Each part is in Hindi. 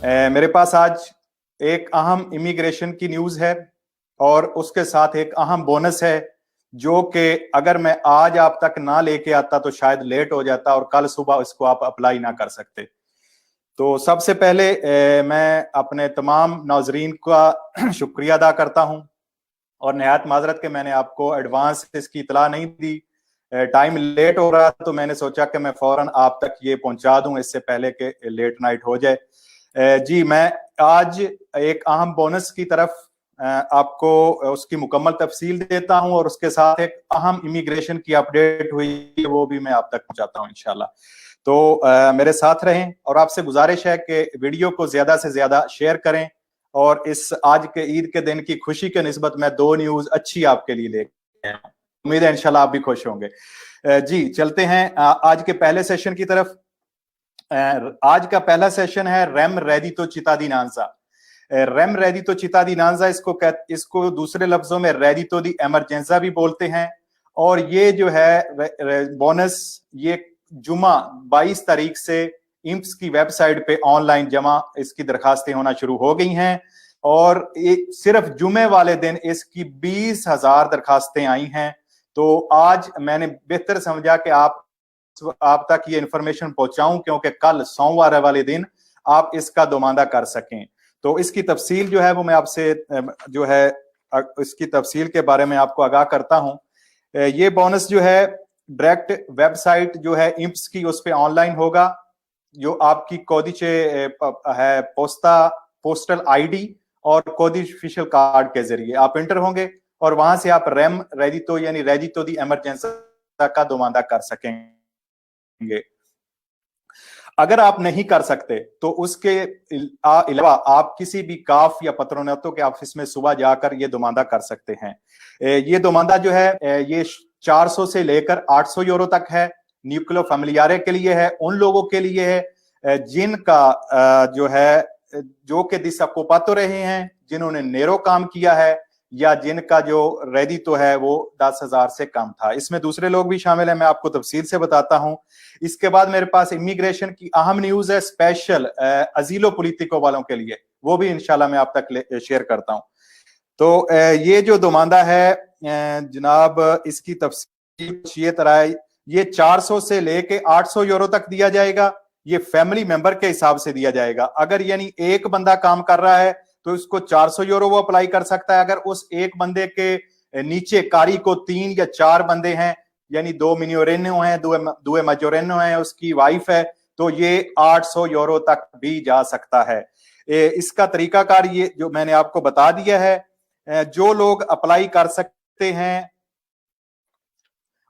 मेरे पास आज एक अहम इमिग्रेशन की न्यूज है और उसके साथ एक अहम बोनस है जो कि अगर मैं आज आप तक ना लेके आता तो शायद लेट हो जाता और कल सुबह इसको आप अप्लाई ना कर सकते। तो सबसे पहले मैं अपने तमाम नाजरीन का शुक्रिया अदा करता हूं और निहायत माजरत के मैंने आपको एडवांस इसकी इतला नहीं दी। टाइम लेट हो रहा तो मैंने सोचा कि मैं फौरन आप तक ये पहुंचा दूं इससे पहले कि लेट नाइट हो जाए। जी मैं आज एक अहम बोनस की तरफ आपको उसकी मुकम्मल तफसील देता हूं और उसके साथ एक अहम इमिग्रेशन की अपडेट हुई है वो भी मैं आप तक पहुंचाता हूं इंशाल्लाह। तो मेरे साथ रहें और आपसे गुजारिश है कि वीडियो को ज्यादा से ज्यादा शेयर करें और इस आज के ईद के दिन की खुशी के निस्बत मैं दो न्यूज अच्छी आपके लिए लेके आया हूं। उम्मीद है इंशाल्लाह आप भी खुश होंगे। जी चलते हैं आज के पहले सेशन की तरफ। आज का पहला सेशन है रेम रेडितो चितादिनांजा। रेम रेडितो चितादिनांजा इसको दूसरे लफ्जों में रेडितो दी एमरजेंसा भी बोलते हैं। और ये जो है बोनस ये जुमा 22 तारीख से इंप्स की वेबसाइट पे ऑनलाइन जमा इसकी दरखास्तें होना शुरू हो गई हैं और सिर्फ जुमे वाले दिन इसकी 20,000 दरखास्तें आई हैं। तो आज मैंने बेहतर समझा कि आप तक ये इंफॉर्मेशन पहुंचाऊं क्योंकि कल सोमवार वाले दिन आप इसका दोमांदा कर सकें। तो इसकी तफसील जो है वो मैं आपसे जो है इसकी तफसील के बारे में आपको आगाह करता हूं। ये बोनस जो है डायरेक्ट वेबसाइट जो है इंप्स की उस पर ऑनलाइन होगा जो आपकी कोदिचे है पोस्टल आईडी और कोदिश ऑफिशियल कार्ड के जरिए आप इंटर होंगे और वहां से आप रेम रेडितो यानी रेडितो दी एमरजेंसा का दोमांदा कर सकेंगे। अगर आप नहीं कर सकते तो उसके अलावा आप किसी भी काफ या पत्रोनेतो के ऑफिस में सुबह जाकर ये दोमांदा कर सकते हैं। ये दोमांदा जो है ये 400 से लेकर 800 यूरो तक है। न्यूक्लियो फैमिलियारे के लिए है, उन लोगों के लिए है जिनका जो है जो कि दिसअक्कुपातो रहे हैं, जिन्होंने नेरो काम किया है या जिनका जो रेडितो है वो 10,000 से कम था। इसमें दूसरे लोग भी शामिल हैं, मैं आपको तफसील से बताता हूं। इसके बाद मेरे पास इमिग्रेशन की अहम न्यूज है स्पेशल अजीलो पोलिटिको वालों के लिए, वो भी इंशाल्लाह मैं आप तक शेयर करता हूं। तो ये जो दोमांदा है जनाब इसकी तफसील ये तरह है, ये 400 से लेके 800 यूरो तक दिया जाएगा। ये फैमिली मेंबर के हिसाब से दिया जाएगा। अगर यानी एक बंदा काम कर रहा है तो इसको 400 यूरो वो अप्लाई कर सकता है। अगर उस एक बंदे के नीचे कारी को 3 या 4 बंदे हैं यानी 2 मिनियोरेनो हैं, 2 मजोरेनो हैं, उसकी वाइफ है, तो ये 800 यूरो तक भी जा सकता है। इसका तरीकाकार ये जो मैंने आपको बता दिया है। जो लोग अप्लाई कर सकते हैं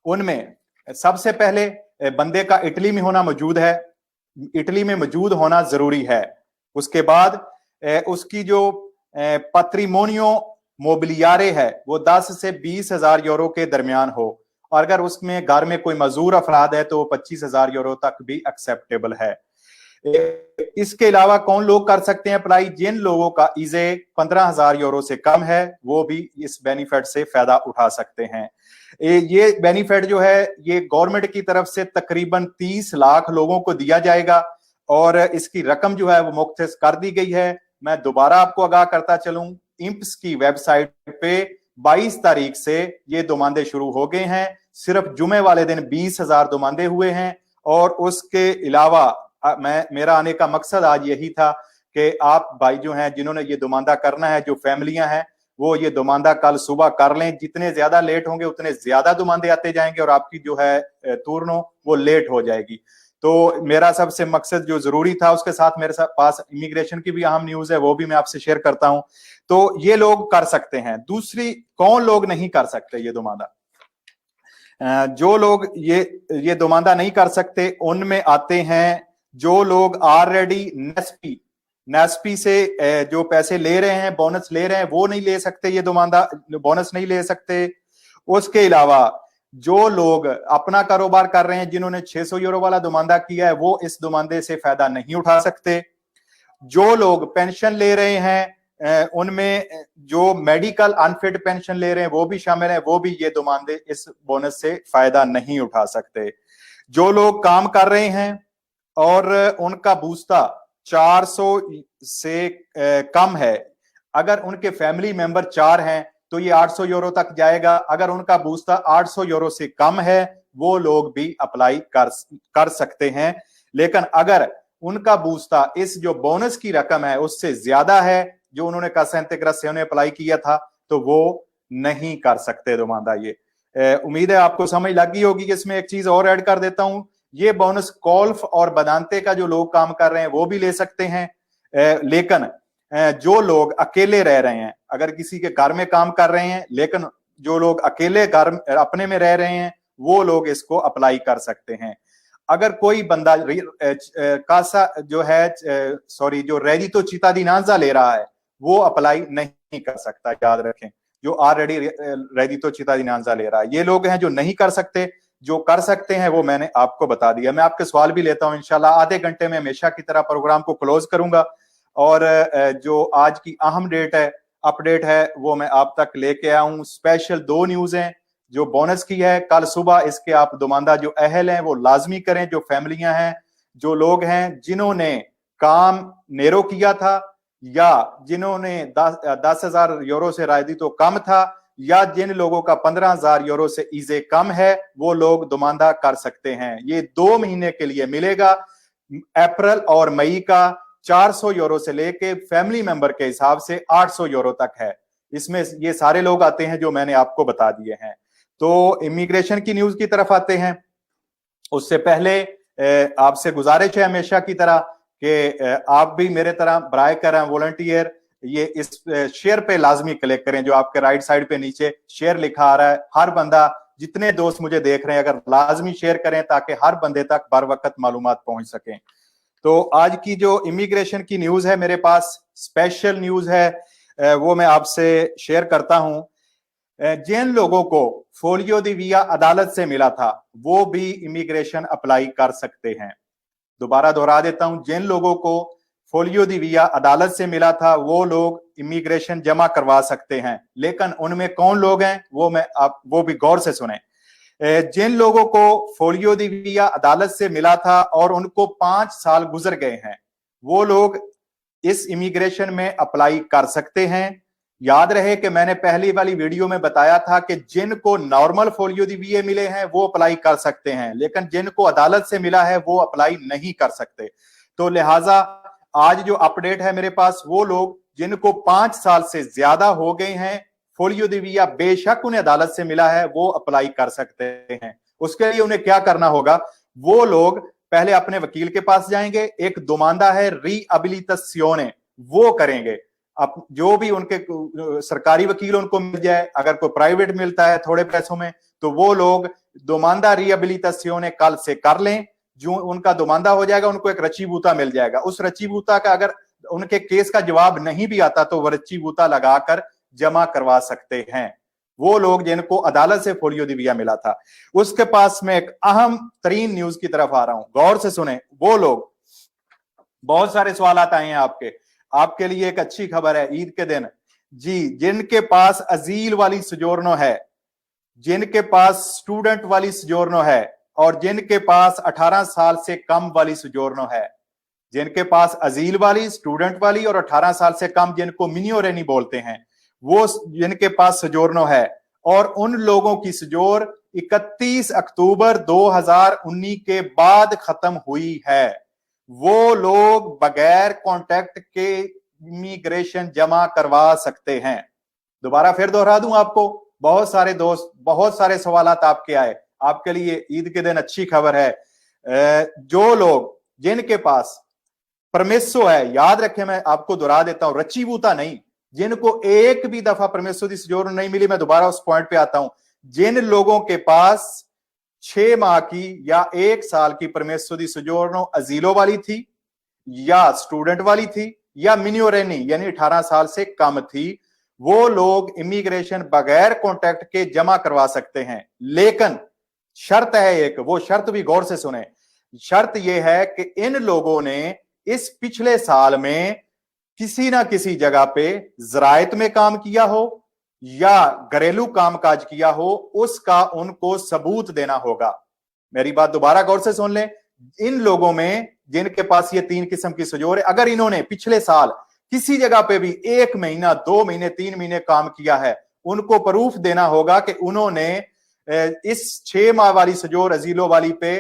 उनमें सबसे पहले बंदे का इटली में होना मौजूद है, इटली में मौजूद होना जरूरी है। उसके बाद उसकी जो पत्रिमोनियो मोबिलियारे है वो 10 से 20,000 यूरो के दरमियान हो और अगर उसमें घर में कोई मजदूर अफराद है तो 25,000 यूरो तक भी एक्सेप्टेबल है। इसके अलावा कौन लोग कर सकते हैं अप्लाई? जिन लोगों का इजे 15,000 यूरो से कम है वो भी इस बेनिफिट से फायदा उठा सकते हैं। ये बेनिफिट जो है ये गवर्नमेंट की तरफ से तकरीबन 30 लाख लोगों को दिया जाएगा और इसकी रकम जो है वो मुख्तस कर दी गई है। मैं दोबारा आपको आगाह करता चलूं, इंप्स की वेबसाइट पे 22 तारीख से ये दोमांदे शुरू हो गए हैं। सिर्फ जुमे वाले दिन 20,000 दोमांदे हुए हैं और उसके अलावा मेरा आने का मकसद आज यही था कि आप भाई जो हैं जिन्होंने ये दोमांदा करना है, जो फैमिलियां हैं, वो ये दोमांदा कल सुबह कर लें। जितने ज्यादा लेट होंगे उतने ज्यादा दोमांदे आते जाएंगे और आपकी जो है तुरनो वो लेट हो जाएगी। तो मेरा सबसे मकसद जो जरूरी था उसके साथ मेरे पास इमिग्रेशन की भी अहम न्यूज है वो भी मैं आपसे शेयर करता हूं। तो ये लोग कर सकते हैं। दूसरी कौन लोग नहीं कर सकते ये दोमांदा? जो लोग ये दोमांदा नहीं कर सकते उनमें आते हैं जो लोग ऑलरेडी नेस्पी से जो पैसे ले रहे हैं, बोनस ले रहे हैं, वो नहीं ले सकते, ये दोमांदा बोनस नहीं ले सकते। उसके अलावा जो लोग अपना कारोबार कर रहे हैं जिन्होंने 600 यूरो वाला दोमांदा किया है वो इस दोमांदे से फायदा नहीं उठा सकते। जो लोग पेंशन ले रहे हैं उनमें जो मेडिकल अनफिट पेंशन ले रहे हैं वो भी शामिल है, वो भी ये दोमांदे इस बोनस से फायदा नहीं उठा सकते। जो लोग काम कर रहे हैं और उनका बूस्ता 400 से कम है, अगर उनके फैमिली मेंबर 4 हैं तो ये 800 यूरो तक जाएगा। अगर उनका बूस्ता 800 यूरो से कम है वो लोग भी अप्लाई कर सकते हैं। लेकिन अगर उनका बूस्ता इस जो बोनस की रकम है उससे ज्यादा है, जो उन्होंने Casa Integra से उन्हें अप्लाई किया था, तो वो नहीं कर सकते दोमांदा। ये उम्मीद है आपको समझ लग गई होगी। इसमें एक चीज और ऐड कर देता हूं, ये बोनस कोल्फ और बदांते का जो लोग काम कर रहे हैं वो भी ले सकते हैं। लेकिन जो लोग अकेले रह रहे हैं, अगर किसी के घर में काम कर रहे हैं लेकिन जो लोग अकेले घर अपने में रह रहे हैं, वो लोग इसको अप्लाई कर सकते हैं। अगर कोई बंदा कासा जो है सॉरी जो रेडितो चित्तादिनांजा ले रहा है वो अप्लाई नहीं कर सकता, याद रखें। जो ऑलरेडी रेडितो चित्तादिनांजा ले रहा है, ये लोग हैं जो नहीं कर सकते। जो कर सकते हैं वो मैंने आपको बता दिया। मैं आपके सवाल भी लेता हूं इंशाल्लाह। आधे घंटे में हमेशा की तरह प्रोग्राम को क्लोज करूंगा और जो आज की अहम अपडेट है वो मैं आप तक लेके आया हूं। स्पेशल 2 न्यूज हैं। जो बोनस की है कल सुबह, इसके आप दुमांदा जो अहल हैं वो लाजमी करें। जो फैमिलियां हैं, जो लोग हैं जिन्होंने काम नेरो किया था या जिन्होंने 10,000 यूरो से रायदी तो कम था, या जिन लोगों का 15,000 यूरो से ईजे कम है, वो लोग दुमांदा कर सकते हैं। ये 2 महीने के लिए मिलेगा। अप्रैल और मई का 400 यूरो से लेके फैमिली मेंबर के हिसाब से 800 यूरो तक है। इसमें ये सारे लोग आते हैं जो मैंने आपको बता दिए हैं। तो इमिग्रेशन की न्यूज की तरफ आते हैं। उससे पहले आपसे गुजारिश है हमेशा की तरह कि आप भी मेरे तरह बराए करें वॉलंटियर, ये इस शेयर पे लाजमी क्लिक करें। जो आपके राइट साइड पे नीचे शेयर लिखा आ रहा है, हर बंदा, जितने दोस्त मुझे देख रहे हैं, अगर लाजमी शेयर करें ताकि हर बंदे तक बर वक्त मालूमात पहुंच सकें। तो आज की जो इमिग्रेशन की न्यूज है मेरे पास स्पेशल न्यूज है, वो मैं आपसे शेयर करता हूं। जिन लोगों को फोलियो दी विया अदालत से मिला था वो भी इमिग्रेशन अप्लाई कर सकते हैं। दोबारा दोहरा देता हूं, जिन लोगों को फोलियो दी विया अदालत से मिला था वो लोग इमिग्रेशन जमा करवा सकते हैं। लेकिन उनमें कौन लोग हैं वो भी गौर से सुने। जिन लोगों को फोलियो दी विया अदालत से मिला था और उनको 5 साल गुजर गए हैं, वो लोग इस इमिग्रेशन में अप्लाई कर सकते हैं। याद रहे कि मैंने पहली वाली वीडियो में बताया था कि जिनको नॉर्मल फोलियो दी विया मिले हैं वो अप्लाई कर सकते हैं, लेकिन जिनको अदालत से मिला है वो अप्लाई नहीं कर सकते। तो लिहाजा आज जो अपडेट है मेरे पास, वो लोग जिनको 5 साल से ज्यादा हो गए हैं फोलियो दी विया, बेशक उन्हें अदालत से मिला है, वो अप्लाई कर सकते हैं। उसके लिए उन्हें क्या करना होगा, वो लोग पहले अपने वकील के पास जाएंगे। एक दुमांदा है रीअबिलिटासियोने, वो करेंगे। अब जो भी उनके सरकारी वकील उनको मिल जाए, अगर कोई प्राइवेट मिलता है थोड़े पैसों में, तो वो लोग दुमांदा रीअबिलिटासियोने कल से कर लें। जो उनका दुमांदा हो जाएगा, उनको एक रचीबूता मिल जाएगा। उस रचीबूता का अगर उनके केस का जवाब नहीं भी आता तो वो रचीबूता लगाकर जमा करवा सकते हैं, वो लोग जिनको अदालत से फोलियो दी विया मिला था। उसके पास में एक अहम तरीन न्यूज की तरफ आ रहा हूं, गौर से सुने। वो लोग, बहुत सारे सवाल आए हैं आपके लिए एक अच्छी खबर है ईद के दिन जी, जिनके पास अजील वाली सजोर्नो है, जिनके पास स्टूडेंट वाली सजोर्नो है और जिनके पास 18 साल से कम वाली सजोर्नो है, जिनके पास अजील वाली, स्टूडेंट वाली और 18 साल से कम, जिनको मिनियोरेनी बोलते हैं, वो जिनके पास सजोर्नो है, और उन लोगों की सजोर 31 अक्टूबर 2019 के बाद खत्म हुई है, वो लोग बगैर कॉन्टैक्ट के इमिग्रेशन जमा करवा सकते हैं। दोबारा फिर दोहरा दूं आपको, बहुत सारे दोस्त, बहुत सारे सवाल आपके आए। आपके लिए ईद के दिन अच्छी खबर है। जो लोग जिनके पास परमिसो है, याद रखें, मैं आपको दोहरा देता हूं, रचीबूता नहीं, जिनको एक भी दफा परमिसो दी सजोर नहीं मिली, मैं दोबारा उस पॉइंट पे आता हूं। जिन लोगों के पास 6 माह की या 1 साल की परमिसो दी सजोर्नो अजीलो वाली थी या स्टूडेंट वाली थी या मिनियोरेनी यानी 18 साल से कम थी, वो लोग इमिग्रेशन बगैर कॉन्टैक्ट के जमा करवा सकते हैं। लेकिन शर्त है एक, वो शर्त भी गौर से सुने। शर्त यह है कि इन लोगों ने इस पिछले साल में किसी ना किसी जगह पे ज़रायत में काम किया हो या घरेलू कामकाज किया हो, उसका उनको सबूत देना होगा। मेरी बात दोबारा गौर से सुन लें। इन लोगों में जिनके पास ये 3 किस्म की सजोर है, अगर इन्होंने पिछले साल किसी जगह पे भी 1 महीना 2 महीने 3 महीने काम किया है, उनको प्रूफ देना होगा कि उन्होंने इस 6 माह वाली सजोर अजीलों वाली पे,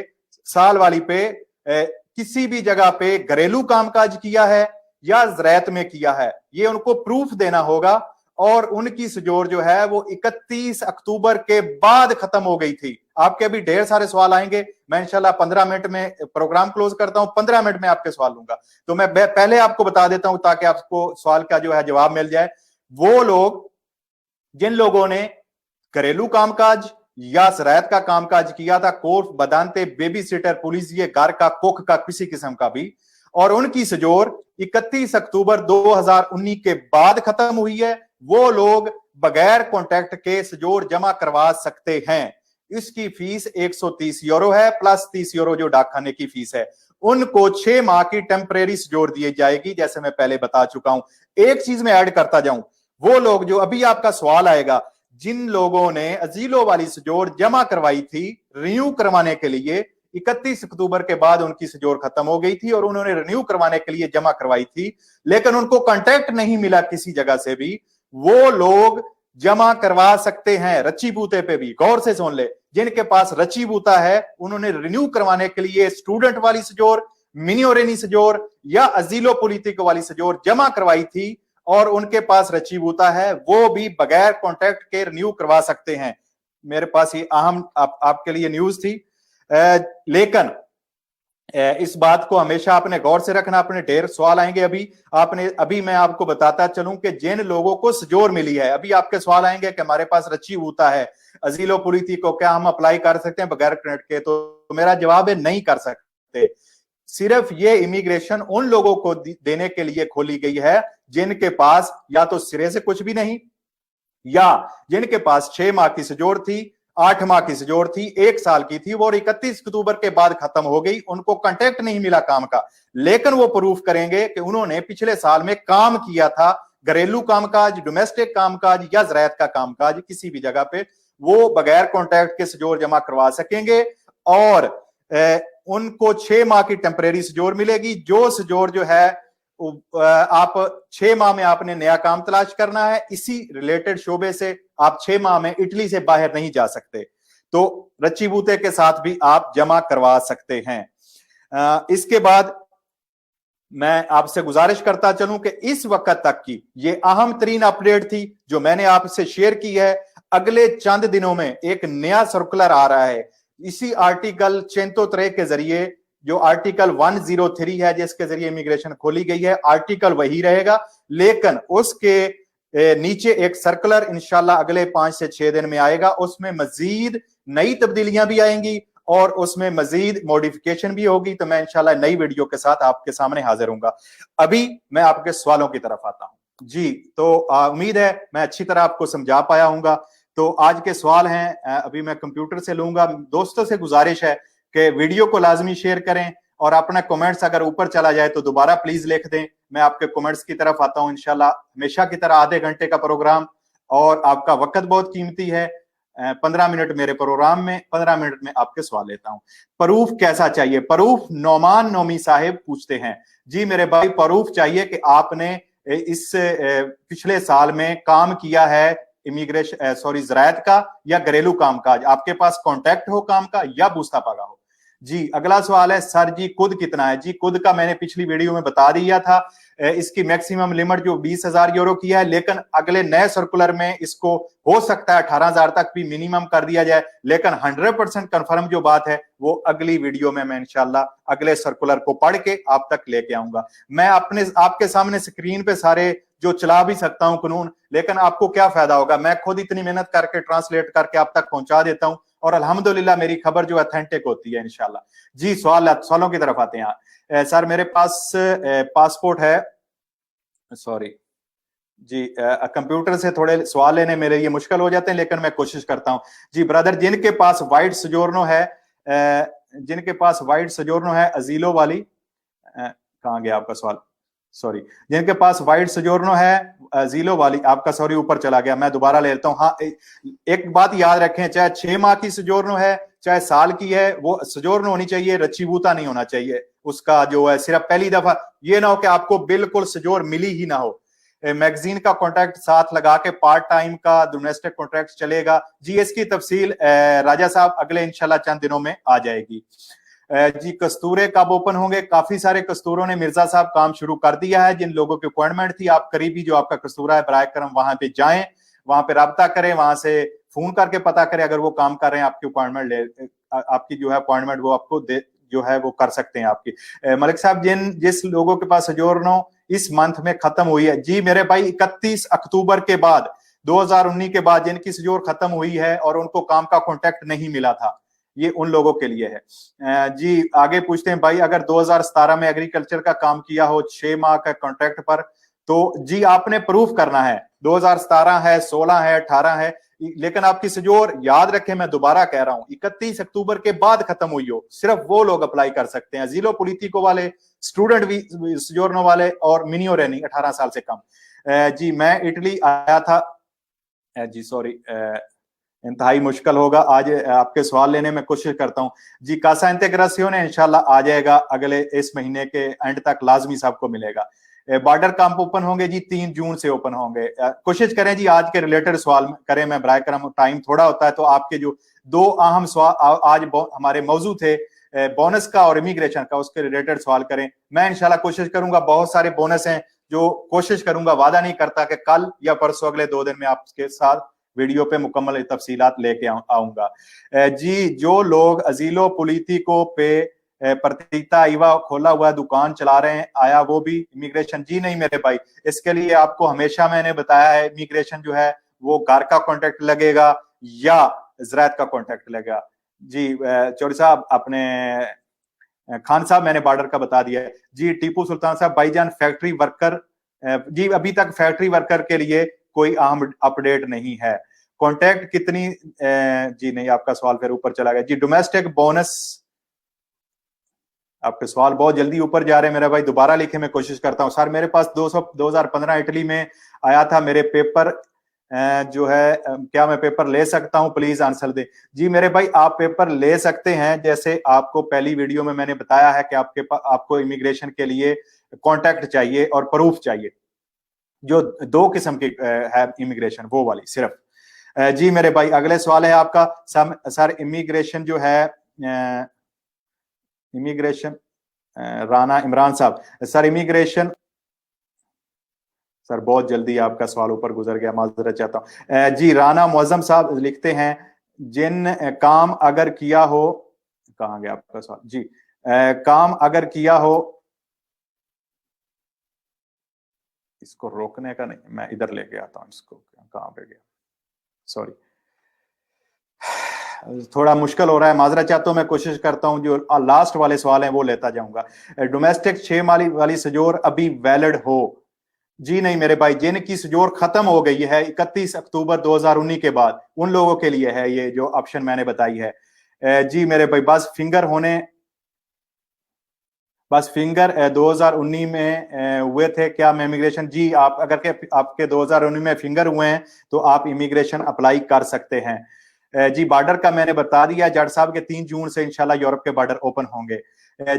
साल वाली पे किसी भी जगह पे घरेलू कामकाज किया है या ज़राअत में किया है, ये उनको प्रूफ देना होगा। और उनकी सजोर जो है वो 31 अक्टूबर के बाद खत्म हो गई थी। आपके अभी ढेर सारे सवाल आएंगे, मैं इंशाल्लाह 15 मिनट में प्रोग्राम क्लोज करता हूं, 15 मिनट में आपके सवाल लूंगा। तो मैं पहले आपको बता देता हूं ताकि आपको सवाल का जो है जवाब मिल जाए। वो लोग जिन लोगों ने घरेलू कामकाज या ज़राअत का कामकाज किया था, कोर्फ, बदानते, बेबी सिटर, पुलिस, ये घर का, कुक का, किसी किस्म का भी, और उनकी सजोर 31 अक्टूबर 2019 के बाद खत्म हुई है, वो लोग बगैर कॉन्ट्रैक्ट के सजोर जमा करवा सकते हैं। इसकी फीस 130 यूरो है, प्लस 30 यूरो जो डाकखाने की फीस है। उनको 6 माह की टेम्परेरी सजोर दी जाएगी, जैसे मैं पहले बता चुका हूं। एक चीज मैं ऐड करता जाऊं, वो लोग जो अभी आपका सवाल आएगा, जिन लोगों ने अजीलों वाली सजोर जमा करवाई थी रिन्यू करवाने के लिए, 31 अक्टूबर के बाद उनकी सजोर खत्म हो गई थी और उन्होंने रिन्यू करवाने के लिए जमा करवाई थी, लेकिन उनको कॉन्ट्रैक्ट नहीं मिला किसी जगह से भी, वो लोग जमा करवा सकते हैं रची बूते पे भी। गौर से सुन ले, जिनके पास रची बूता है, उन्होंने रिन्यू करवाने के लिए स्टूडेंट वाली सजोर, मिनियोरेनी सजोर या अजीलो पॉलिटिक वाली सजोर जमा करवाई थी और उनके पास रची बूता है, वो भी बगैर कॉन्ट्रैक्ट के रिन्यू करवा सकते हैं। मेरे पास ये अहम आपके लिए न्यूज थी। लेकिन इस बात को हमेशा आपने गौर से रखना, अपने ढेर सवाल आएंगे। अभी मैं आपको बताता चलूं कि जिन लोगों को सजोर मिली है, अभी आपके सवाल आएंगे कि हमारे पास रची होता है अजीलो पुलिती को, क्या हम अप्लाई कर सकते हैं बगैर क्रेडिट के? तो मेरा जवाब है नहीं कर सकते। सिर्फ ये इमिग्रेशन उन लोगों को देने के लिए खोली गई है जिनके पास या तो सिरे से कुछ भी नहीं, या जिनके पास 6 माह की सजोर थी, 8 माह की सजोर थी, 1 साल की थी, वो 31 अक्टूबर के बाद खत्म हो गई, उनको कॉन्ट्रैक्ट नहीं मिला काम का, लेकिन वो प्रूफ करेंगे कि उन्होंने पिछले साल में काम किया था, घरेलू कामकाज, डोमेस्टिक कामकाज या ज़राअत का कामकाज, किसी भी जगह पे वो बगैर कॉन्ट्रैक्ट के सजोर जमा करवा सकेंगे और उनको 6 माह की टेम्परेरी सजोर मिलेगी। जो सजोर जो है आप 6 माह में आपने नया काम तलाश करना है, इसी रिलेटेड शोबे से आप 6 माह में इटली से बाहर नहीं जा सकते, तो रची बूते के साथ भी आप जमा करवा सकते हैं। इसके बाद मैं आपसे गुजारिश करता चलूं कि इस वक्त तक की ये अहम तरीन अपडेट थी जो मैंने आपसे शेयर की है। अगले चंद दिनों में एक नया सर्कुलर आ रहा है, इसी आर्टिकल 103 के जरिए, जो आर्टिकल 103 है जिसके जरिए इमिग्रेशन खोली गई है, आर्टिकल वही रहेगा, लेकिन उसके नीचे एक सर्कुलर इंशाल्लाह अगले 5 से 6 दिन में आएगा। उसमें मजीद नई तब्दीलियां भी आएंगी और उसमें मजीद मॉडिफिकेशन भी होगी। तो मैं इंशाल्लाह नई वीडियो के साथ आपके सामने हाजिर हूंगा। अभी मैं आपके सवालों की तरफ आता हूं जी। तो उम्मीद है मैं अच्छी तरह आपको समझा पाया हूंगा। तो आज के सवाल हैं, अभी मैं कंप्यूटर से लूंगा। दोस्तों से गुजारिश है कि वीडियो को लाजमी शेयर करें और अपना कमेंट्स अगर ऊपर चला जाए तो दोबारा प्लीज लिख दें। मैं आपके कमेंट्स की तरफ आता हूं इंशाल्लाह। हमेशा की तरह आधे घंटे का प्रोग्राम और आपका वक्त बहुत कीमती है। 15 मिनट मेरे प्रोग्राम में, 15 मिनट में आपके सवाल लेता हूं। प्रूफ कैसा चाहिए? प्रूफ नौमान नोमी साहिब पूछते हैं जी मेरे भाई, प्रूफ चाहिए कि आपने इस पिछले साल में काम किया है इमिग्रेशन ज़राअत का या घरेलू कामकाज, आपके पास कॉन्ट्रैक्ट हो काम का या बूस्ता पागा हो। जी अगला सवाल है सर जी कुद कितना है? जी कुद का मैंने पिछली वीडियो में बता दिया था, इसकी मैक्सिमम लिमिट जो 20,000 यूरो की है, लेकिन अगले नए सर्कुलर में इसको हो सकता है 18,000 तक भी मिनिमम कर दिया जाए, लेकिन 100% कंफर्म जो बात है वो अगली वीडियो में मैं इंशाल्लाह अगले सर्कुलर को पढ़ के आप तक लेके आऊंगा। मैं आपके सामने स्क्रीन पे सारे जो चला भी सकता हूं कानून, लेकिन आपको क्या फायदा होगा? मैं खुद इतनी मेहनत करके ट्रांसलेट करके आप तक पहुंचा देता हूं और अल्हम्दुलिल्लाह मेरी खबर जो अथेंटिक होती है इंशाल्लाह। जी सवालों की तरफ आते हैं। सर मेरे पास पासपोर्ट है, सॉरी जी कंप्यूटर से थोड़े सवाल लेने मेरे लिए मुश्किल हो जाते हैं, लेकिन मैं कोशिश करता हूं। जी ब्रदर, जिनके पास वाइट सजोर्नो है, जिनके पास वाइट सजोर्नो है अजीलो वाली, कहाँ गया आपका सवाल? सॉरी, जिनके पास वाइड सजोर्नो है जीलो वाली, आपका सॉरी ऊपर चला गया, मैं दोबारा ले लेता हूँ। हाँ, एक बात याद रखें, चाहे 6 माह की सजोर्नो है चाहे साल की है, वो सजोर्नो होनी चाहिए, रचीबूता नहीं होना चाहिए उसका जो है सिर्फ पहली दफा। ये ना हो कि आपको बिल्कुल सजोर मिली ही ना हो। मैगजीन का कॉन्ट्रैक्ट साथ लगा के पार्ट टाइम का डोमेस्टिक कॉन्ट्रैक्ट चलेगा जी। इसकी तफसील राजा साहब अगले इंशाल्लाह चंद दिनों में आ जाएगी। जी, कस्तूरे कब ओपन होंगे? काफी सारे कस्तूरों ने मिर्जा साहब काम शुरू कर दिया है। जिन लोगों की अपॉइंटमेंट थी, आप करीबी जो आपका कस्तूरा है बराए करम वहां पे जाएं, वहां पे राब्ता करें, वहां से फोन करके पता करें अगर वो काम कर रहे हैं, आपकी अपॉइंटमेंट ले, आपकी जो है अपॉइंटमेंट वो आपको दे, जो है वो कर सकते हैं आपकी। मलिक साहब, जिस लोगों के पास सजोरनो इस मंथ में खत्म हुई है, जी मेरे भाई 31 अक्टूबर के बाद 2019 के बाद जिनकी सजोर खत्म हुई है और उनको काम का कॉन्ट्रैक्ट नहीं मिला था, ये उन लोगों के लिए है। जी आगे पूछते हैं भाई, अगर 2017 में एग्रीकल्चर का काम किया हो 6 माह का कॉन्ट्रैक्ट पर, तो जी आपने प्रूफ करना है 2017 है, 16 है, 18 है, लेकिन आपकी सजोर याद रखें, मैं दोबारा कह रहा हूं, 31 अक्टूबर के बाद खत्म हुई हो, सिर्फ वो लोग अप्लाई कर सकते हैं, जिलो पोलिटिको वाले, स्टूडेंट भी सजोरनो वाले और मिनियो रेनी 18 साल से कम। जी मैं इटली आया था, जी सॉरी, इंतहाई मुश्किल होगा आज आपके सवाल लेने में, कोशिश करता हूं जी। कासा इंटेग्रासियों ने इंशाल्लाह आ जाएगा अगले इस महीने के एंड तक, लाजमी साहब को मिलेगा। बॉर्डर कैंप ओपन होंगे जी, 3 जून से ओपन होंगे। कोशिश करें जी आज के रिलेटेड सवाल करें, मैं बराए करम, टाइम थोड़ा होता है तो आपके जो 2 अहम सवाल आज हमारे मौजू थे, बोनस का और इमिग्रेशन का, उसके रिलेटेड सवाल करें। मैं इंशाल्लाह कोशिश करूंगा, बहुत सारे बोनस हैं जो कोशिश करूंगा, वादा नहीं करता कि कल या परसों अगले 2 दिन में आपके साथ वीडियो पे मुकम्मल तफसीलात लेके आऊंगा। जी जो लोग अजीलो पोलिटिको पे प्रतीता इवा खोला हुआ दुकान चला रहे हैं, आया वो भी इमिग्रेशन? जी नहीं मेरे भाई, इसके लिए आपको हमेशा मैंने बताया है, इमिग्रेशन जो है वो घर का कॉन्ट्रैक्ट लगेगा या ज़राअत का कॉन्ट्रैक्ट लगेगा। जी चौधरी साहब, अपने खान साहब मैंने बॉर्डर का बता दिया है जी। टीपू सुल्तान साहब, भाईजान फैक्ट्री वर्कर, जी अभी तक फैक्ट्री वर्कर के लिए कोई अहम अपडेट नहीं है। कॉन्ट्रैक्ट कितनी, जी नहीं आपका सवाल फिर ऊपर चला गया जी। डोमेस्टिक बोनस, आपके सवाल बहुत जल्दी ऊपर जा रहे हैं मेरा भाई, दोबारा लिखे, मैं कोशिश करता हूं। सर मेरे पास 2015 इटली में आया था, मेरे पेपर जो है, क्या मैं पेपर ले सकता हूं? प्लीज आंसर दे जी। मेरे भाई आप पेपर ले सकते हैं, जैसे आपको पहली वीडियो में मैंने बताया है कि आपको इमिग्रेशन के लिए कॉन्टैक्ट चाहिए और प्रूफ चाहिए, जो 2 किस्म की है इमिग्रेशन, वो वाली सिर्फ। जी मेरे भाई अगले सवाल है आपका, सर इमिग्रेशन जो है, इमिग्रेशन राना इमरान साहब, सर इमिग्रेशन, सर बहुत जल्दी आपका सवाल ऊपर गुजर गया, माजरत चाहता हूं जी। राना मुअज्जम साहब लिखते हैं, जिन काम अगर किया हो, कहाँ गया आपका सवाल जी, काम अगर किया हो, इसको रोकने का नहीं, मैं इधर लेके आता हूं इसको, कहां पे गया, सॉरी थोड़ा मुश्किल हो रहा है, माजरा चाहता हूं, मैं कोशिश करता हूं जो लास्ट वाले सवाल हैं वो लेता जाऊंगा। डोमेस्टिक 6 माह वाली सजोर अभी वैलिड हो? जी नहीं मेरे भाई, जिनकी सजोर खत्म हो गई है 31 अक्टूबर 2019 के बाद, उन लोगों के लिए है ये जो ऑप्शन मैंने बताई है। जी मेरे भाई बस फिंगर होने, बस फिंगर 2019 में हुए थे क्या मैं इमिग्रेशन? जी आप अगर के आपके 2019 में फिंगर हुए हैं तो आप इमिग्रेशन अप्लाई कर सकते हैं। जी बॉर्डर का मैंने बता दिया, जट साहब के 3 जून से इंशाल्लाह यूरोप के बॉर्डर ओपन होंगे।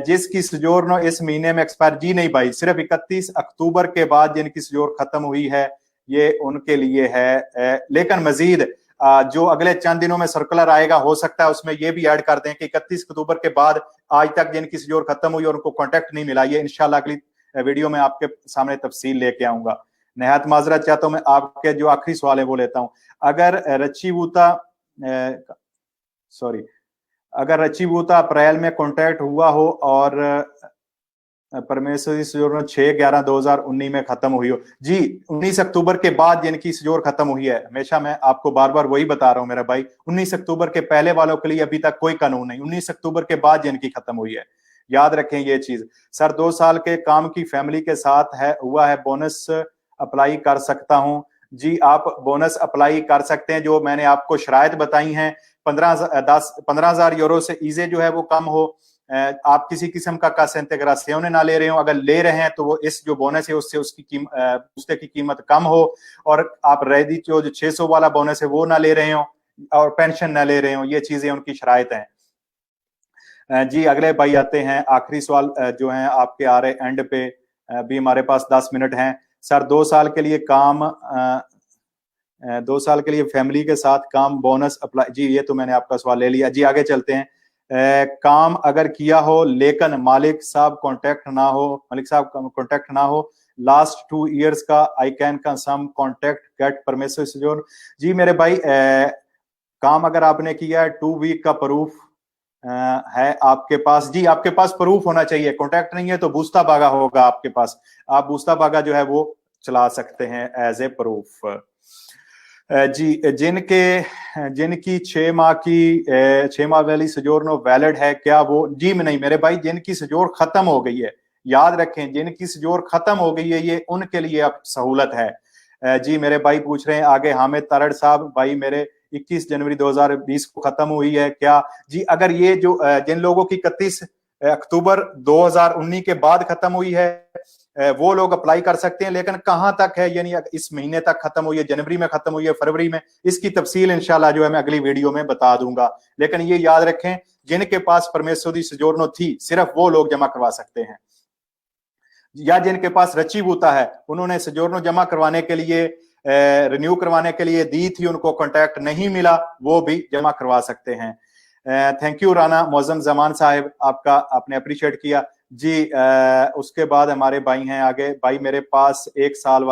जिसकी सजोर इस महीने में एक्सपायर, जी नहीं भाई, सिर्फ 31 अक्टूबर के बाद जिनकी सजोर खत्म हुई है ये उनके लिए है। लेकिन मजीद जो अगले चंद दिनों में सर्कुलर आएगा, हो सकता है उसमें ये भी ऐड कर दें कि 31 अक्टूबर के बाद आज तक जिनकी सजोर खत्म हुई और उनको कॉन्टैक्ट नहीं मिला, ये इंशाल्लाह अगली वीडियो में आपके सामने तफसील लेके आऊंगा। नहायत माजरत चाहता हूं, मैं आपके जो आखिरी सवाल है वो लेता हूं। अगर रचीबूता, सॉरी, अगर रचीबूता अप्रैल में कॉन्ट्रैक्ट हुआ हो और परमेश्वरी सजोर 6/11/2019 में खत्म हुई हो, जी 19 अक्टूबर के बाद जिनकी सजोर खत्म हुई है, हमेशा मैं आपको बार बार वही बता रहा हूं मेरा भाई, 19 अक्टूबर के पहले वालों के लिए अभी तक कोई कानून नहीं, 19 अक्टूबर के बाद जिनकी खत्म हुई है, याद रखें ये चीज। सर 2 साल के काम की फैमिली के साथ है हुआ है, बोनस अप्लाई कर सकता हूं? जी आप बोनस अप्लाई कर सकते हैं, जो मैंने आपको शराइत बताई हैं, 15,000 यूरो से ईजे जो है वो कम हो, आप किसी किस्म का कास इंटीग्रासियोन ना ले रहे हो, अगर ले रहे हैं तो वो इस जो बोनस है उससे उसकी कीमत कम हो, और आप रेडी जो 600 वाला बोनस है वो ना ले रहे हो और पेंशन ना ले रहे हो, ये चीजें उनकी शराइत हैं। जी अगले भाई आते हैं, आखिरी सवाल जो है आपके आ रहे एंड पे, भी हमारे पास 10 मिनट हैं। सर 2 साल के लिए काम 2 साल के लिए फैमिली के साथ काम बोनस अप्लाई, जी ये तो मैंने आपका सवाल ले लिया। जी आगे चलते हैं। काम अगर किया हो लेकिन मालिक साहब कांटेक्ट ना हो लास्ट 2 ईयर्स का, I can some contact get permissive sojourn. जी मेरे भाई काम अगर आपने किया है 2 वीक का प्रूफ है आपके पास, जी आपके पास प्रूफ होना चाहिए। कॉन्ट्रैक्ट नहीं है तो बूस्ता बागा होगा आपके पास, आप बूस्ता बागा जो है वो चला सकते हैं एज ए प्रूफ। जी जिनकी 6 माह वाली सजोरनो वैलिड है क्या वो, जी नहीं मेरे भाई, जिनकी सजोर खत्म हो गई है, याद रखें जिनकी सजोर खत्म हो गई है ये उनके लिए अब सहूलत है। जी मेरे भाई पूछ रहे हैं आगे हामिद तारड़ साहब, भाई मेरे 21 जनवरी 2020 को खत्म हुई है क्या, जी अगर ये जो जिन लोगों की 31 अक्टूबर 2019 के बाद खत्म हुई है वो लोग अप्लाई कर सकते हैं, लेकिन कहां तक है, यानी इस महीने तक खत्म हुई है, जनवरी में खत्म हुई है, फरवरी में, इसकी तफसील इंशाल्लाह जो है मैं अगली वीडियो में बता दूंगा। लेकिन ये याद रखें जिनके पास परमेसो दी सजोरनो थी सिर्फ वो लोग जमा करवा सकते हैं, या जिनके पास रची बूता है उन्होंने सजोरनो जमा करवाने के लिए रिन्यू करवाने के लिए दी थी, उनको कॉन्टैक्ट नहीं मिला, वो भी जमा करवा सकते हैं। थैंक यू राना मोअज़्ज़म जमान साहिब, आपका आपने अप्रिशिएट किया जी। उसके बाद हमारे भाई हैं आगे, भाई मेरे पास 1 साल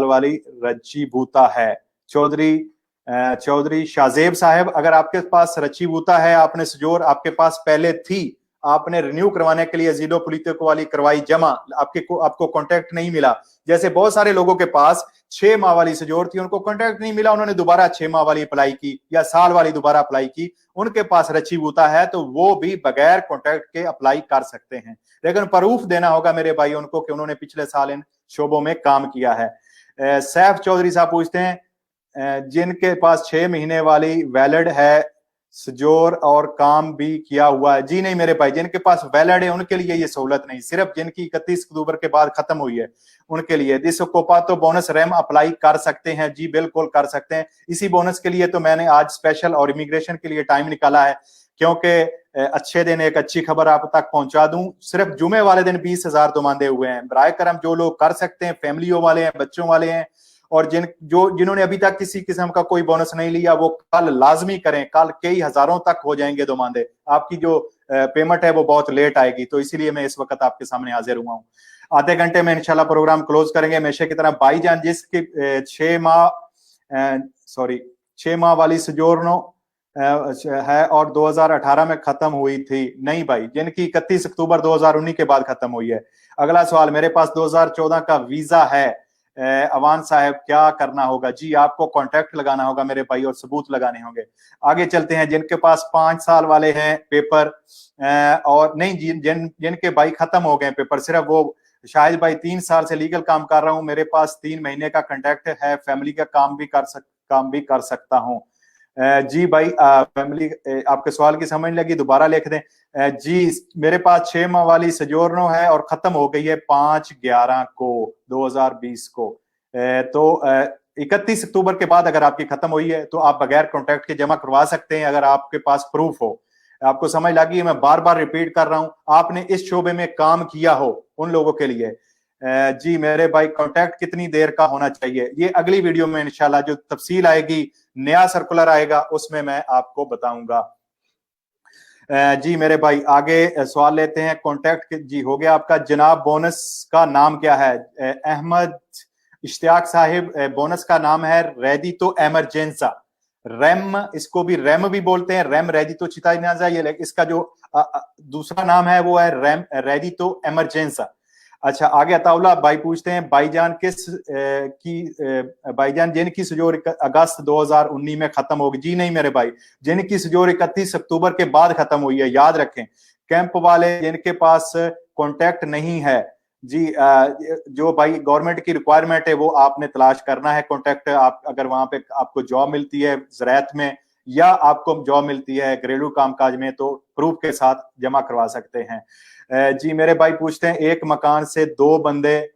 वाली रची बूता है। चौधरी शाहजेब साहब, अगर आपके पास रची बूता है, आपने सजोर आपके पास पहले थी, आपने रिन्यू करवाने के लिए जीरो पुलितिको वाली करवाई जमा, आपको कॉन्टैक्ट नहीं मिला, जैसे बहुत सारे लोगों के पास 6 माह वाली सजोर थी, उनको कॉन्टैक्ट नहीं मिला, उन्होंने दोबारा 6 माह वाली अप्लाई की या साल वाली दोबारा अप्लाई की, उनके पास रची बूता है तो वो भी बगैर कॉन्टैक्ट के अप्लाई कर सकते हैं, लेकिन प्रूफ देना होगा मेरे भाई उनको कि उन्होंने पिछले साल इन शोबों में काम किया है। सैफ चौधरी साहब पूछते हैं जिनके पास 6 महीने वाली वैलिड है सजोर और काम भी किया हुआ है, जी नहीं मेरे भाई, जिनके पास वैलिड है उनके लिए ये सहूलत नहीं, सिर्फ जिनकी 31 अक्टूबर के बाद खत्म हुई है उनके लिए दिसकोपा तो बोनस रैम अप्लाई कर सकते हैं, जी बिल्कुल कर सकते हैं। इसी बोनस के लिए तो मैंने आज स्पेशल और इमिग्रेशन के लिए टाइम निकाला है, क्योंकि अच्छे दिन एक अच्छी खबर आप तक पहुंचा दूं, सिर्फ जुमे वाले दिन 20,000 दुमानदे हुए हैं, बराए करम जो लोग कर सकते हैं, फैमिलियों वाले हैं, बच्चों वाले हैं, और जिन्होंने अभी तक किसी किस्म का कोई बोनस नहीं लिया वो कल लाजमी करें, कल कई हजारों तक हो जाएंगे दुमानदे, आपकी जो पेमेंट है वो बहुत लेट आएगी, तो इसीलिए मैं इस वक्त आपके सामने हाजिर हुआ हूँ। आधे घंटे में इंशाल्लाह प्रोग्राम क्लोज करेंगे हमेशा की तरह। भाईजान जिसकी 6 माह वाली सजोरनो है और 2018 में खत्म हुई थी, नहीं भाई, जिनकी 31 अक्टूबर 2019 के बाद खत्म हुई है। अगला सवाल, मेरे पास 2014 का वीजा है अवान साहब, क्या करना होगा, जी आपको कॉन्ट्रैक्ट लगाना होगा मेरे भाई और सबूत लगाने होंगे। आगे चलते हैं, जिनके पास 5 साल वाले हैं पेपर और नहीं, जिनके भाई खत्म हो गए पेपर, सिर्फ वो, शायद भाई 3 साल से लीगल काम कर रहा हूं, मेरे पास 3 महीने का कॉन्ट्रैक्ट है, फैमिली का काम भी कर सकता हूं। जी भाई फैमिली, आपके सवाल की समझ लगी, दोबारा लिख दें। जी मेरे पास 6 माह वाली सजोरनो है और खत्म हो गई है 5/11 को 2020 को, तो 31 अक्टूबर के बाद अगर आपकी खत्म हुई है तो आप बगैर कॉन्ट्रैक्ट के जमा करवा सकते हैं, अगर आपके पास प्रूफ हो। आपको समझ लगी है, मैं बार बार रिपीट कर रहा हूं, आपने इस शोबे में काम किया हो उन लोगों के लिए। जी मेरे भाई, कॉन्ट्रैक्ट कितनी देर का होना चाहिए, ये अगली वीडियो में इंशाल्लाह जो तफसील आएगी, नया सर्कुलर आएगा उसमें मैं आपको बताऊंगा। जी मेरे भाई आगे सवाल लेते हैं। कॉन्ट्रैक्ट जी हो गया आपका, जनाब बोनस का नाम क्या है, अहमद इश्तियाक साहिब, बोनस का नाम है रेडितो एमरजेंसा, रेम, इसको भी रेम भी बोलते हैं, रेम रेडितो चिताइनाजा, ये इसका जो दूसरा नाम है वो है रेम रेडितो एमरजेंसा। अच्छा आगे अताउल्ला भाई पूछते हैं, भाईजान भाईजान जिनकी सजोर अगस्त 2019 में खत्म होगी, जी नहीं मेरे भाई, जिनकी सजोर 31 अक्टूबर के बाद खत्म हुई है, याद रखें, कैंप वाले जिनके पास कॉन्टैक्ट नहीं है, जी जो भाई गवर्नमेंट की रिक्वायरमेंट है वो आपने तलाश करना है कॉन्टैक्ट, आप अगर वहां पे आपको जॉब मिलती है ज़राअत में या आपको जॉब मिलती है घरेलू कामकाज में तो प्रूफ के साथ जमा करवा सकते हैं। जी मेरे भाई पूछते हैं, एक मकान से दो बंदे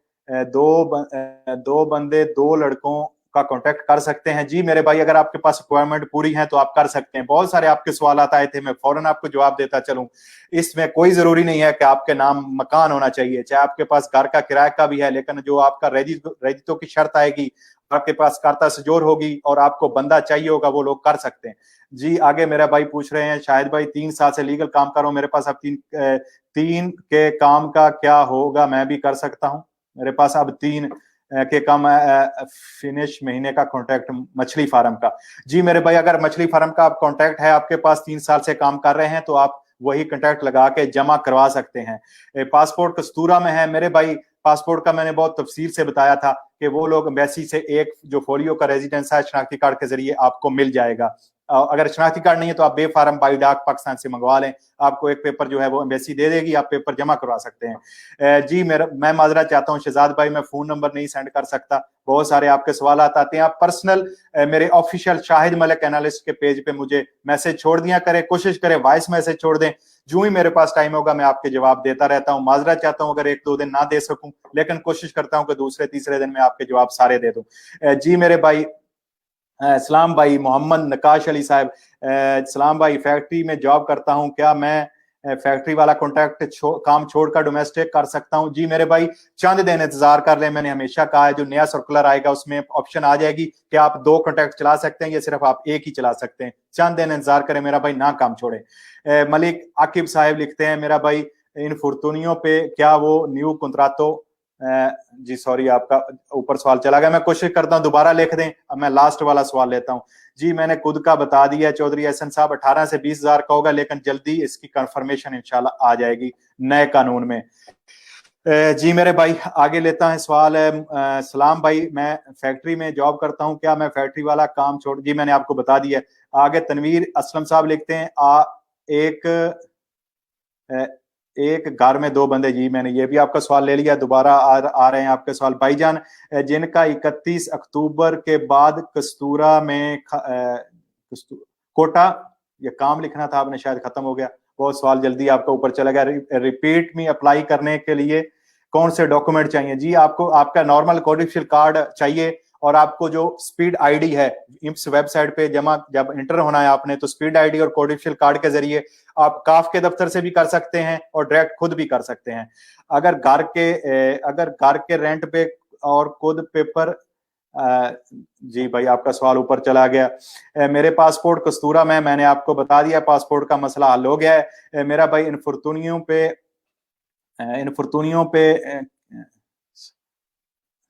दो लड़कों का कांटेक्ट कर सकते हैं? जी मेरे भाई, अगर आपके पास रिक्वायरमेंट पूरी है तो आप कर सकते हैं। बहुत सारे आपके सवाल आए थे, मैं फौरन आपको जवाब देता चलूं। इसमें कोई जरूरी नहीं है कि आपके नाम मकान होना चाहिए, चाहे आपके पास घर का किराए का भी है, लेकिन जो आपका रजितो की शर्त आएगी, आपके पास कार्ता सजोर होगी और आपको बंदा चाहिए होगा, वो लोग कर सकते हैं। जी आगे मेरा भाई पूछ रहे हैं, शाहिद भाई 3 साल से लीगल काम कर रहा हूं, मेरे पास अब तीन के काम का क्या होगा, मैं भी कर सकता हूं? मेरे पास अब 3 के काम फिनिश महीने का कॉन्ट्रैक्ट मछली फार्म का। जी मेरे भाई, अगर मछली फार्म का आप कॉन्ट्रैक्ट है, आपके पास 3 साल से काम कर रहे हैं, तो आप वही कॉन्ट्रैक्ट लगा के जमा करवा सकते हैं। पासपोर्ट कस्तूरा में है मेरे भाई, पासपोर्ट का मैंने बहुत तफसील से बताया था कि वो लोग एम्बेसी से एक जो फोलियो का रेजिडेंस है शनाख्ती कार्ड के जरिए आपको मिल जाएगा। अगर शनाख्ती कार्ड नहीं है तो आप बेफारम बाई डाक पाकिस्तान से मंगवा लें, आपको एक पेपर जो है वो एम्बेसी दे देगी, आप पेपर जमा करवा सकते हैं। जी मैं माजरत चाहता हूँ शहजाद भाई, मैं फोन नंबर नहीं सेंड कर सकता, बहुत सारे आपके सवाल आते हैं। आप पर्सनल मेरे ऑफिशियल शाहिद मलिक एनालिस्ट के पेज पे मुझे मैसेज छोड़ दिया करें, कोशिश करें वॉइस मैसेज छोड़ दें, जो ही मेरे पास टाइम होगा मैं आपके जवाब देता रहता हूँ। माजरत चाहता हूँ अगर 1-2 दिन ना दे सकूं, लेकिन कोशिश करता हूँ कि दूसरे तीसरे दिन में आपके जवाब सारे दे दूं। जी मेरे भाई सलाम भाई मोहम्मद नकाश अली साहब, सलाम भाई, फैक्ट्री में जॉब करता हूं, क्या मैं फैक्ट्री वाला कॉन्ट्रैक्ट काम छोड़कर डोमेस्टिक कर सकता हूं? जी मेरे भाई, चंद दिन इंतजार कर लें, मैंने हमेशा कहा है जो नया सर्कुलर आएगा उसमें ऑप्शन आ जाएगी कि आप 2 कॉन्ट्रैक्ट चला सकते हैं या सिर्फ आप एक ही चला सकते हैं। चंद दिन इंतजार करें मेरा भाई, ना काम छोड़े। मलिक आकिब साहब लिखते हैं, मेरा भाई इन फुर्तुनियों पे क्या वो न्यू कंत्रातो, जी सॉरी आपका ऊपर सवाल चला गया, मैं कोशिश करता हूं दोबारा लिख दें। अब मैं लास्ट वाला सवाल लेता हूं। जी मैंने खुद का बता दिया चौधरी एहसन साहब, 18 से 20 हजार का होगा, लेकिन जल्दी इसकी कंफर्मेशन इंशाल्लाह आ जाएगी नए कानून में। जी मेरे भाई आगे लेता है सवाल है, सलाम भाई मैं फैक्ट्री में जॉब करता हूं, क्या मैं फैक्ट्री वाला काम छोड़? जी मैंने आपको बता दिया। आगे तनवीर असलम साहब लिखते हैं, एक घर में 2 बंदे। जी मैंने ये भी आपका सवाल ले लिया, दोबारा आ रहे हैं आपके सवाल। भाईजान जिनका 31 अक्टूबर के बाद कस्तूरा में कोटा, ये काम लिखना था आपने, शायद खत्म हो गया, बहुत सवाल जल्दी आपका ऊपर चला गया। रिपीट में अप्लाई करने के लिए कौन से डॉक्यूमेंट चाहिए? जी आपको आपका नॉर्मल कोडिफिशियल कार्ड चाहिए, और आपको जो स्पीड आईडी है इम्स वेबसाइट पे जब इंटर होना है आपने, तो स्पीड आईडी और कोडिफिशियल कार्ड के जरिए आप काफ के दफ्तर से भी कर सकते हैं और डायरेक्ट खुद भी कर सकते हैं। अगर घर के रेंट पे और खुद पेपर, जी भाई आपका सवाल ऊपर चला गया। मेरे पासपोर्ट कस्तूरा में, मैंने आपको बता दिया पासपोर्ट का मसला हल हो गया है। मेरा भाई इन फुर्तुनियों पे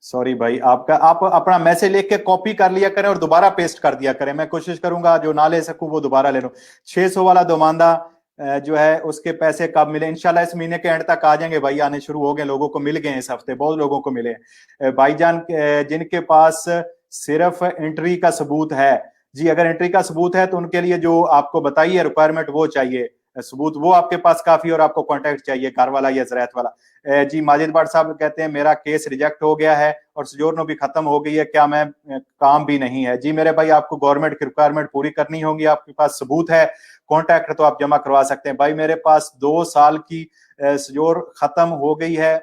सॉरी भाई, आप अपना मैसेज लिख के कॉपी कर लिया करें और दोबारा पेस्ट कर दिया करें, मैं कोशिश करूंगा जो ना ले सकूं वो दोबारा ले लूं। 600 वाला दोमांदा जो है उसके पैसे कब मिले? इंशाल्लाह इस महीने के एंड तक आ जाएंगे भाई, आने शुरू हो गए, लोगों को मिल गए इस हफ्ते, बहुत लोगों को मिले। भाईजान जिनके पास सिर्फ एंट्री का सबूत है, जी अगर एंट्री का सबूत है तो उनके लिए जो आपको बताइए रिक्वायरमेंट वो चाहिए, सबूत वो आपके पास काफी, और आपको कॉन्टैक्ट चाहिए कार वाला या ज़रायत वाला। जी माजिद भट्ट साहब कहते हैं मेरा केस रिजेक्ट हो गया है और सजोरनो भी खत्म हो गई है, क्या मैं काम भी नहीं है? जी मेरे भाई आपको गवर्नमेंट की रिक्वायरमेंट पूरी करनी होगी, आपके पास सबूत है कॉन्टैक्ट तो आप जमा करवा सकते हैं। भाई मेरे पास 2 साल की सजोर खत्म हो गई है,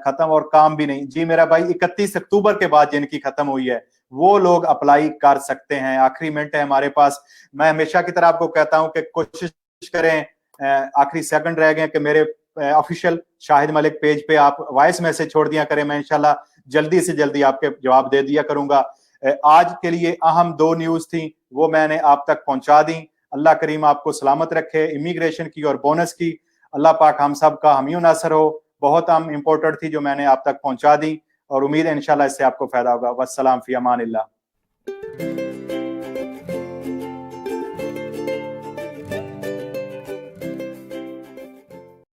खत्म और काम भी नहीं। जी मेरा भाई 31 अक्टूबर के बाद जिनकी खत्म हुई है वो लोग अप्लाई कर सकते हैं, आखिरी मिनट है हमारे पास। मैं हमेशा की तरह आपको कहता हूं कि कोशिश करें, आखिरी सेकंड रह गए कि मेरे ऑफिशियल शाहिद मलिक पेज पे आप वॉइस मैसेज छोड़ दिया करें, मैं इंशाल्लाह जल्दी से जल्दी आपके जवाब दे दिया करूंगा। आज के लिए अहम 2 न्यूज थी वो मैंने आप तक पहुंचा दी। अल्लाह करीम आपको सलामत रखे, इमिग्रेशन की और बोनस की, अल्लाह पाक हम सब का हामी नासर हो। बहुत अहम इंपॉर्टेंट थी जो मैंने आप तक पहुंचा दी, और उम्मीद है इंशाल्लाह इससे आपको फायदा होगा। वस्सलाम फी अमानिल्लाह।